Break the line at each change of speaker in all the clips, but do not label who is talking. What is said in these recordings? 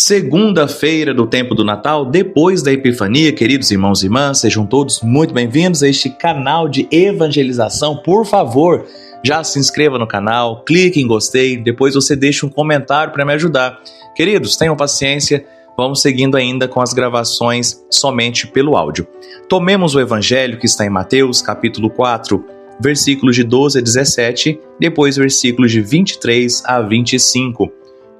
Segunda-feira do tempo do Natal, depois da Epifania, queridos irmãos e irmãs, sejam todos muito bem-vindos a este canal de evangelização. Por favor, já se inscreva no canal, clique em gostei, depois você deixa um comentário para me ajudar. Queridos, tenham paciência, vamos seguindo ainda com as gravações somente pelo áudio. Tomemos o evangelho que está em Mateus, capítulo 4, versículos de 12 a 17, depois versículos de 23 a 25.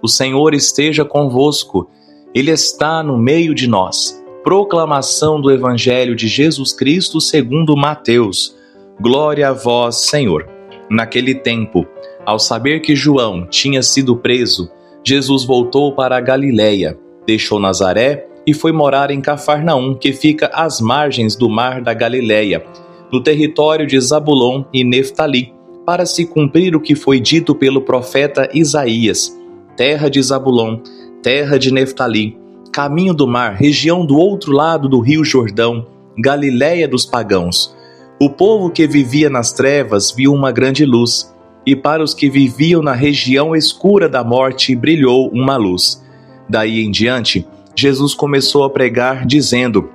O Senhor esteja convosco, Ele está no meio de nós. Proclamação do Evangelho de Jesus Cristo segundo Mateus. Glória a vós, Senhor. Naquele tempo, ao saber que João tinha sido preso, Jesus voltou para a Galiléia, deixou Nazaré e foi morar em Cafarnaum, que fica às margens do mar da Galiléia, no território de Zabulon e Neftali, para se cumprir o que foi dito pelo profeta Isaías. Terra de Zabulon, terra de Neftali, caminho do mar, região do outro lado do rio Jordão, Galiléia dos pagãos. O povo que vivia nas trevas viu uma grande luz, e para os que viviam na região escura da morte brilhou uma luz. Daí em diante, Jesus começou a pregar, dizendo: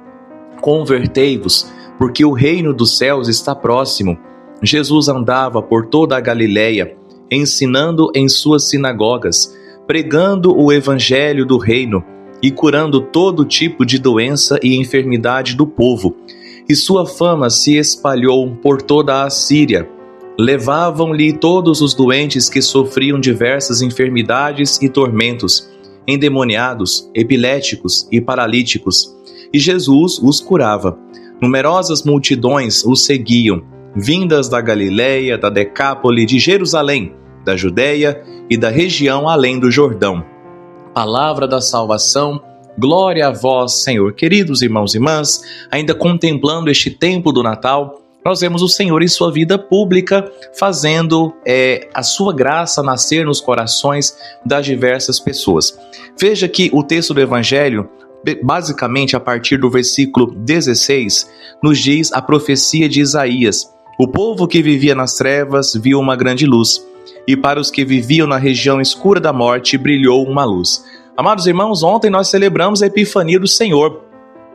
Convertei-vos, porque o reino dos céus está próximo. Jesus andava por toda a Galiléia, ensinando em suas sinagogas, pregando o evangelho do reino e curando todo tipo de doença e enfermidade do povo. E sua fama se espalhou por toda a Síria. Levavam-lhe todos os doentes que sofriam diversas enfermidades e tormentos, endemoniados, epiléticos e paralíticos. E Jesus os curava. Numerosas multidões os seguiam, vindas da Galiléia, da Decápole, de Jerusalém, da Judéia e da região além do Jordão. Palavra da salvação, glória a vós, Senhor. Queridos irmãos e irmãs, ainda contemplando este tempo do Natal, nós vemos o Senhor em sua vida pública fazendo a sua graça nascer nos corações das diversas pessoas. Veja que o texto do Evangelho, basicamente a partir do versículo 16, nos diz a profecia de Isaías. O povo que vivia nas trevas viu uma grande luz, e para os que viviam na região escura da morte brilhou uma luz. Amados irmãos, ontem nós celebramos a Epifania do Senhor,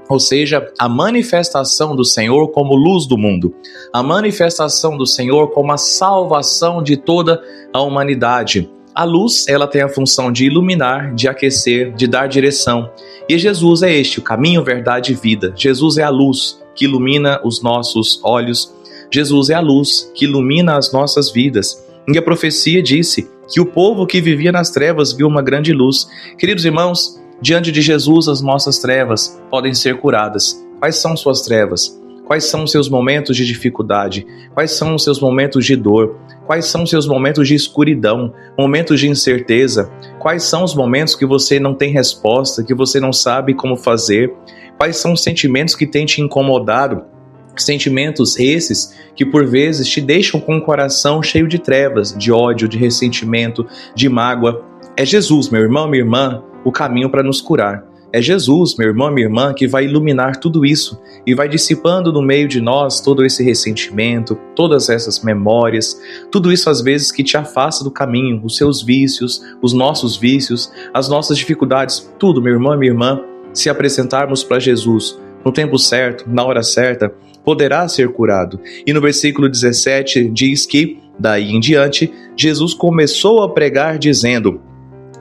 ou seja, a manifestação do Senhor como luz do mundo, a manifestação do Senhor como a salvação de toda a humanidade. A luz, ela tem a função de iluminar, de aquecer, de dar direção. E Jesus é este, o caminho, verdade e vida. Jesus é a luz que ilumina os nossos olhos. Jesus é a luz que ilumina as nossas vidas. E a profecia disse que o povo que vivia nas trevas viu uma grande luz. Queridos irmãos, diante de Jesus as nossas trevas podem ser curadas. Quais são suas trevas? Quais são os seus momentos de dificuldade? Quais são os seus momentos de dor? Quais são os seus momentos de escuridão? Momentos de incerteza? Quais são os momentos que você não tem resposta, que você não sabe como fazer? Quais são os sentimentos que têm te incomodado? Sentimentos esses que por vezes te deixam com o coração cheio de trevas, de ódio, de ressentimento, de mágoa. É Jesus, meu irmão, minha irmã, o caminho para nos curar. É Jesus, meu irmão, minha irmã, que vai iluminar tudo isso e vai dissipando no meio de nós todo esse ressentimento, todas essas memórias, tudo isso às vezes que te afasta do caminho, os seus vícios, os nossos vícios, as nossas dificuldades, tudo, meu irmão, minha irmã, se apresentarmos para Jesus no tempo certo, na hora certa, poderá ser curado. E no versículo 17 diz que, daí em diante, Jesus começou a pregar dizendo: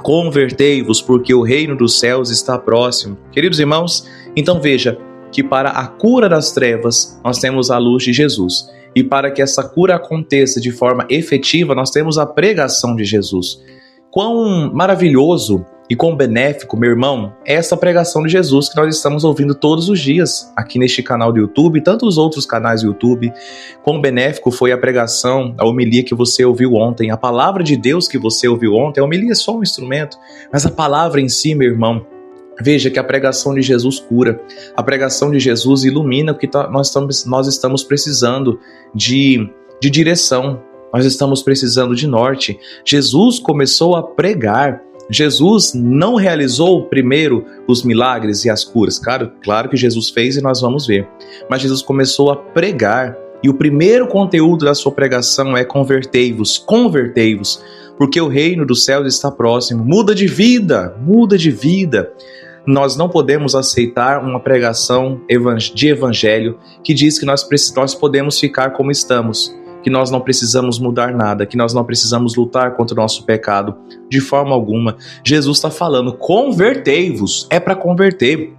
Convertei-vos, porque o reino dos céus está próximo. Queridos irmãos, então veja que para a cura das trevas, nós temos a luz de Jesus. E para que essa cura aconteça de forma efetiva, nós temos a pregação de Jesus. Quão maravilhoso e quão benéfico, meu irmão, é essa pregação de Jesus que nós estamos ouvindo todos os dias aqui neste canal do YouTube e tantos outros canais do YouTube. Quão benéfico foi a pregação, a homilia que você ouviu ontem, a palavra de Deus que você ouviu ontem. A homilia é só um instrumento, mas a palavra em si, meu irmão, veja que a pregação de Jesus cura, a pregação de Jesus ilumina o que nós estamos precisando de direção, nós estamos precisando de norte. Jesus começou a pregar. Jesus não realizou primeiro os milagres e as curas. Claro que Jesus fez e nós vamos ver. Mas Jesus começou a pregar. E o primeiro conteúdo da sua pregação é convertei-vos, porque o reino dos céus está próximo. Muda de vida, muda de vida. Nós não podemos aceitar uma pregação de evangelho que diz que nós podemos ficar como estamos, que nós não precisamos mudar nada, que nós não precisamos lutar contra o nosso pecado, de forma alguma. Jesus está falando, convertei-vos, é para converter.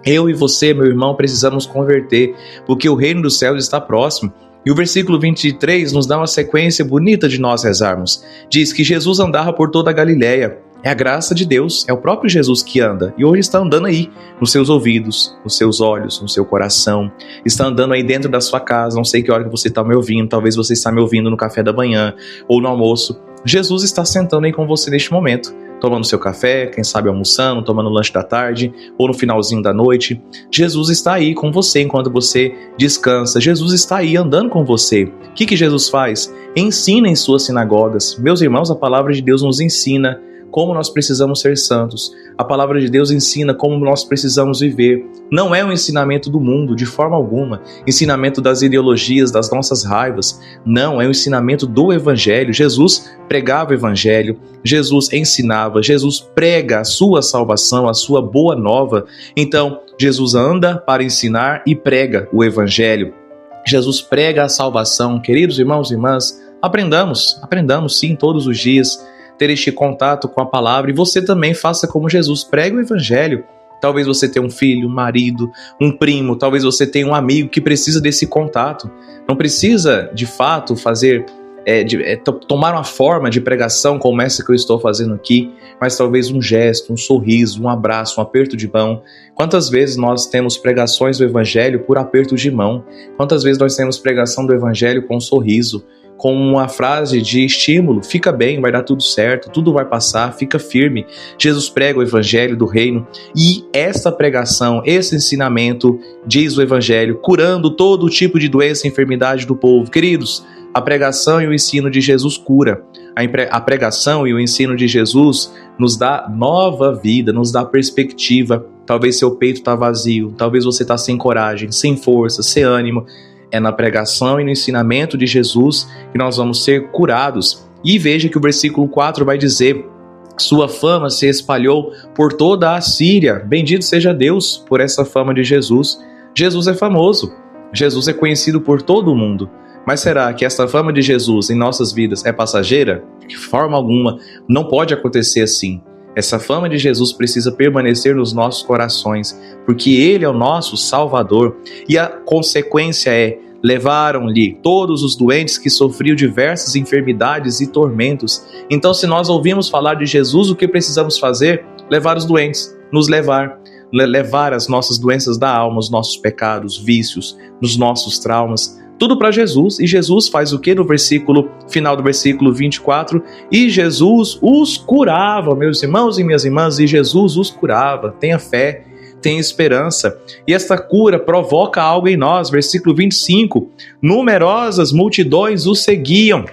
Eu e você, meu irmão, precisamos converter, porque o reino dos céus está próximo. E o versículo 23 nos dá uma sequência bonita de nós rezarmos. Diz que Jesus andava por toda a Galileia. É a graça de Deus, é o próprio Jesus que anda. E hoje está andando aí, nos seus ouvidos, nos seus olhos, no seu coração. Está andando aí dentro da sua casa. Não sei que hora que você está me ouvindo. Talvez você está me ouvindo no café da manhã ou no almoço. Jesus está sentando aí com você neste momento, tomando seu café, quem sabe almoçando, tomando lanche da tarde ou no finalzinho da noite. Jesus está aí com você enquanto você descansa. Jesus está aí andando com você. O que Jesus faz? Ensina em suas sinagogas. Meus irmãos, a palavra de Deus nos ensina como nós precisamos ser santos. A palavra de Deus ensina como nós precisamos viver. Não é um ensinamento do mundo, de forma alguma. Ensinamento das ideologias, das nossas raivas. Não, é um ensinamento do Evangelho. Jesus pregava o Evangelho, Jesus ensinava, Jesus prega a sua salvação, a sua boa nova. Então, Jesus anda para ensinar e prega o Evangelho. Jesus prega a salvação. Queridos irmãos e irmãs, aprendamos sim, todos os dias, ter este contato com a palavra, e você também faça como Jesus, pregue o Evangelho. Talvez você tenha um filho, um marido, um primo, talvez você tenha um amigo que precisa desse contato. Não precisa, de fato, tomar uma forma de pregação como essa que eu estou fazendo aqui, mas talvez um gesto, um sorriso, um abraço, um aperto de mão. Quantas vezes nós temos pregações do Evangelho por aperto de mão? Quantas vezes nós temos pregação do Evangelho com um sorriso, com uma frase de estímulo? Fica bem, vai dar tudo certo, tudo vai passar, fica firme. Jesus prega o Evangelho do reino, e esta pregação, esse ensinamento, diz o Evangelho, curando todo tipo de doença e enfermidade do povo. Queridos, a pregação e o ensino de Jesus cura. A pregação e o ensino de Jesus nos dá nova vida, nos dá perspectiva. Talvez seu peito está vazio, talvez você está sem coragem, sem força, sem ânimo. É na pregação e no ensinamento de Jesus que nós vamos ser curados. E veja que o versículo 4 vai dizer: sua fama se espalhou por toda a Síria. Bendito seja Deus por essa fama de Jesus. Jesus é famoso, Jesus é conhecido por todo o mundo. Mas será que essa fama de Jesus em nossas vidas é passageira? De forma alguma, não pode acontecer assim. Essa fama de Jesus precisa permanecer nos nossos corações, porque Ele é o nosso Salvador. E a consequência é: levaram-lhe todos os doentes que sofriam diversas enfermidades e tormentos. Então, se nós ouvimos falar de Jesus, o que precisamos fazer? Levar os doentes, nos levar as nossas doenças da alma, os nossos pecados, vícios, os nossos traumas, tudo para Jesus. E Jesus faz o que no final do versículo 24? E Jesus os curava, meus irmãos e minhas irmãs, e Jesus os curava. Tenha fé, tenha esperança. E esta cura provoca algo em nós. Versículo 25, numerosas multidões o seguiam.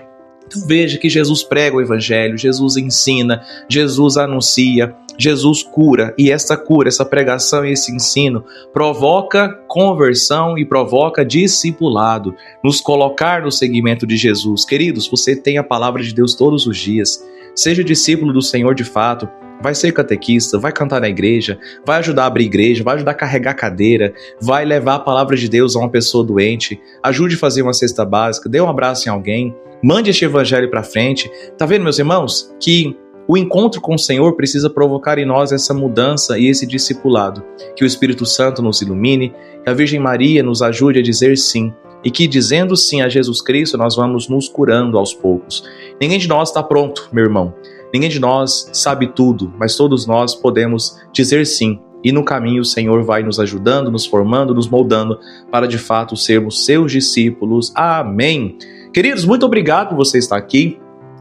Então veja que Jesus prega o Evangelho, Jesus ensina, Jesus anuncia, Jesus cura, e essa cura, essa pregação e esse ensino provoca conversão e provoca discipulado, nos colocar no seguimento de Jesus. Queridos, você tem a palavra de Deus todos os dias. Seja discípulo do Senhor de fato. Vai ser catequista, vai cantar na igreja, vai ajudar a abrir igreja, vai ajudar a carregar cadeira, vai levar a palavra de Deus a uma pessoa doente, ajude a fazer uma cesta básica, dê um abraço em alguém, mande este evangelho para frente. Tá vendo, meus irmãos, que o encontro com o Senhor precisa provocar em nós essa mudança e esse discipulado. Que o Espírito Santo nos ilumine, que a Virgem Maria nos ajude a dizer sim, e que dizendo sim a Jesus Cristo nós vamos nos curando aos poucos. Ninguém de nós está pronto, meu irmão. Ninguém de nós sabe tudo, mas todos nós podemos dizer sim. E no caminho o Senhor vai nos ajudando, nos formando, nos moldando para de fato sermos seus discípulos. Amém. Queridos, muito obrigado por você estar aqui.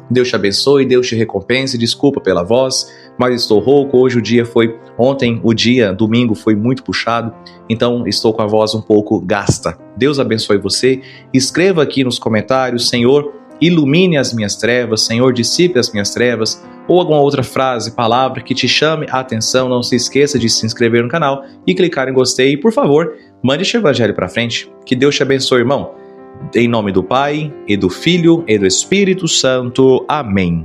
Deus te abençoe, Deus te recompense. Desculpa pela voz, mas estou rouco. Ontem o dia, domingo, foi muito puxado, então estou com a voz um pouco gasta. Deus abençoe você. Escreva aqui nos comentários: Senhor, ilumine as minhas trevas, Senhor, dissipe as minhas trevas, ou alguma outra frase, palavra que te chame a atenção. Não se esqueça de se inscrever no canal e clicar em gostei. E, por favor, mande este evangelho para frente. Que Deus te abençoe, irmão. Em nome do Pai, e do Filho, e do Espírito Santo. Amém.